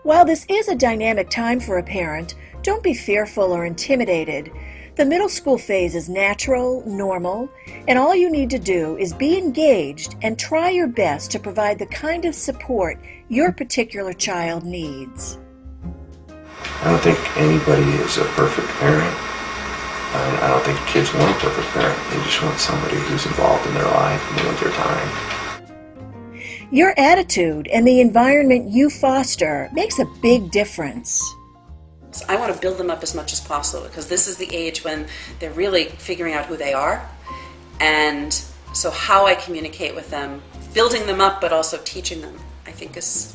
While this is a dynamic time for a parent, don't be fearful or intimidated. The middle school phase is natural, normal, and all you need to do is be engaged and try your best to provide the kind of support your particular child needs. I don't think anybody is a perfect parent. I don't think kids want a perfect parent. They just want somebody who's involved in their life and with their time. Your attitude and the environment you foster makes a big difference. I want to build them up as much as possible because this is the age when they're really figuring out who they are. And so how I communicate with them, building them up but also teaching them, I think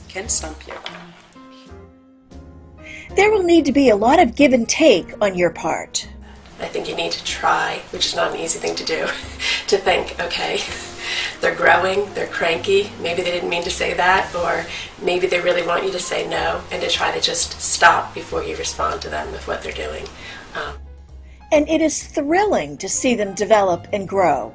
can stump you. There will need to be a lot of give and take on your part. I think you need to try, which is not an easy thing to do, to think, okay, they're growing, they're cranky, maybe they didn't mean to say that, or maybe they really want you to say no, and to try to just stop before you respond to them with what they're doing. And it is thrilling to see them develop and grow.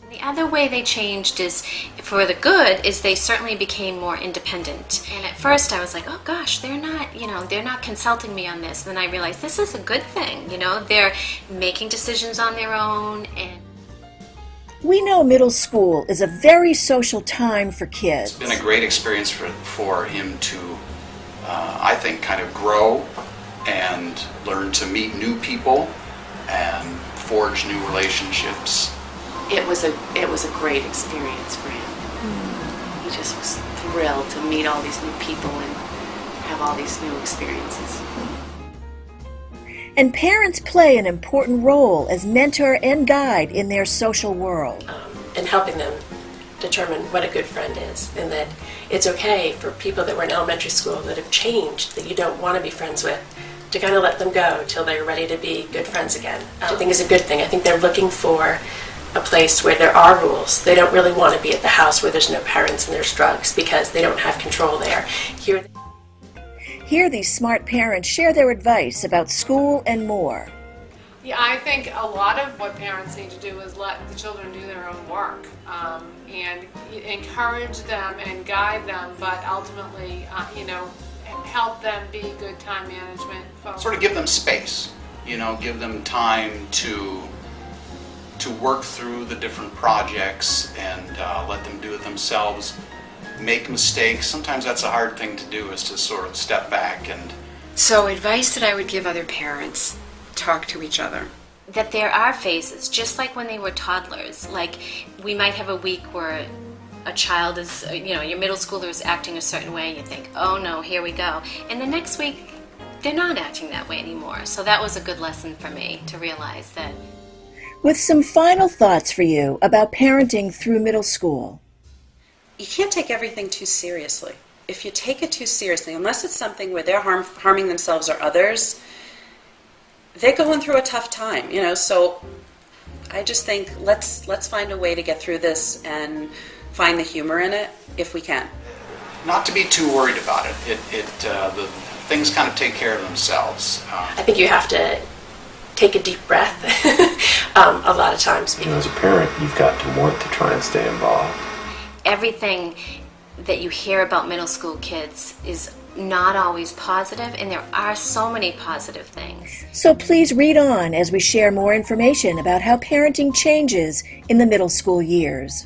The other way they changed is, for the good, is they certainly became more independent. And at first I was like, oh gosh, they're not consulting me on this. Then I realized this is a good thing, they're making decisions on their own. And we know middle school is a very social time for kids. It's been a great experience for him to, I think, kind of grow and learn to meet new people and forge new relationships. It was a great experience for him. He just was thrilled to meet all these new people and have all these new experiences. And parents play an important role as mentor and guide in their social world. And helping them determine what a good friend is, and that it's okay for people that were in elementary school that have changed, that you don't want to be friends with, to kind of let them go till they're ready to be good friends again. I think is a good thing. I think they're looking for a place where there are rules. They don't really want to be at the house where there's no parents and there's drugs because they don't have control there. Hear these smart parents share their advice about school and more. Yeah, I think a lot of what parents need to do is let the children do their own work and encourage them and guide them, but ultimately, help them be good time management folks. Sort of give them space, give them time to work through the different projects and let them do it themselves, make mistakes. Sometimes that's a hard thing to do, is to sort of step back and... So advice that I would give other parents, talk to each other. that there are phases, just like when they were toddlers. Like, we might have a week where a child is, your middle schooler is acting a certain way, and you think, oh no, here we go. And the next week, they're not acting that way anymore. So that was a good lesson for me to realize that. With some final thoughts for you about parenting through middle school. You can't take everything too seriously. If you take it too seriously, unless it's something where they're harming themselves or others, they're going through a tough time, so I just think let's find a way to get through this and find the humor in it if we can. Not to be too worried about it. The things kind of take care of themselves. I think you have to take a deep breath a lot of times. As a parent, you've got to want to try and stay involved. Everything that you hear about middle school kids is not always positive, and there are so many positive things. So please read on as we share more information about how parenting changes in the middle school years.